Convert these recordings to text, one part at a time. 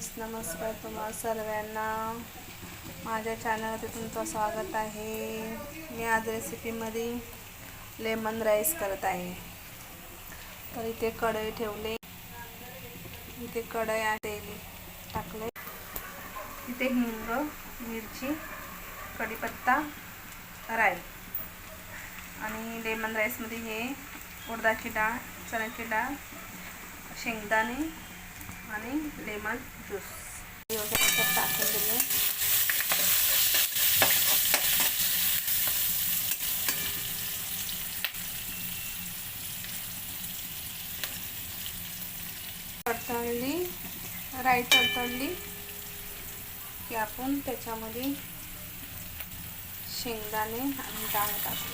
Friends, नमस्कार तुम्हा सर्वांना. माझ्या चॅनलवरती तुमचं स्वागत आहे. मी आज रेसिपीमध्ये लेमन राईस करत आहे. तर इथे कढई ठेवले, इथे कढई तेल टाकले, इथे हिंग, मिरची, कढीपत्ता, राई आणि लेमन राईसमध्ये हे उडदाची डाळ, चण्याची डाळ, शेंगदाणे आणि लेमन ज्यूस वगैरे टाकून दिले. तडतडली, राई तडतडली की आपण त्याच्यामध्ये शेंगदाणे आणि डाळ टाकू.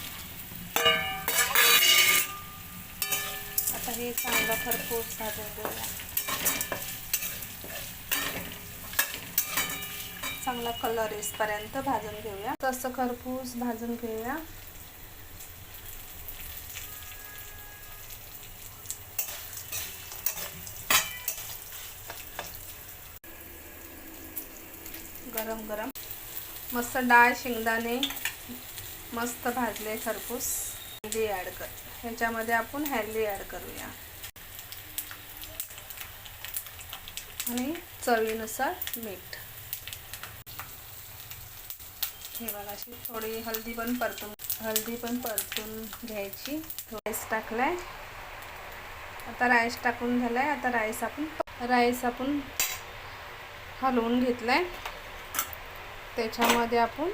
आता हे चांगलं खरपूस भाजून घेऊया. चांगला कलर येईपर्यंत भाजून घेऊया. तसं खरपूस भाजून घेऊया. गरम गरम मस्त डाळ, शेंगदाणे मस्त भाजले खरपूस. हळदी ॲड कर, ह्याच्यामध्ये आपण हळदी ॲड करूया आणि चवीनुसार मीठ. हे बघा, अशी थोडी हळदी पण परतून घ्यायची. राईस टाकलाय, आता राईस टाकून झालाय. आता राईस आपण हलवून घेतलाय. त्याच्यामध्ये आपण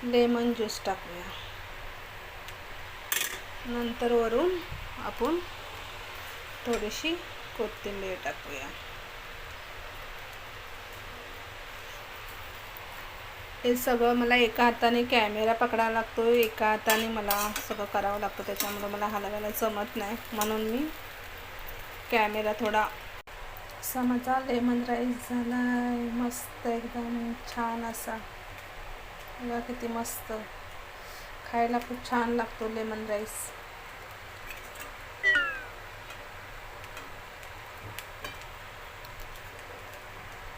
लेमन ज्यूस टाकूया. नंतर वरून आपण थोडीशी कोथिंबीर टाकूया. हे सगळं मला एका हाताने कॅमेरा पकडायला लागतो, एका हाताने मला सगळं करावं लागतं. त्याच्यामुळे मला हलवायला जमत नाही, म्हणून मी कॅमेरा थोडा. माझा लेमन राईस झाला मस्त, एकदम छान असा. बघा किती मस्त, खायला खूप छान लागतो लेमन राईस.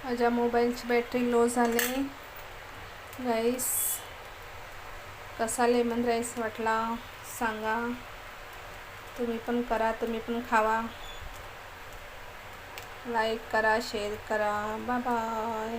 माझ्या मोबाईलची बॅटरी लो झाली. गाईस, कसा लेमन राईस वाटला सांगा. तुम्ही पण करा, तुम्ही पण खावा. लाईक करा, शेअर करा. Bye bye.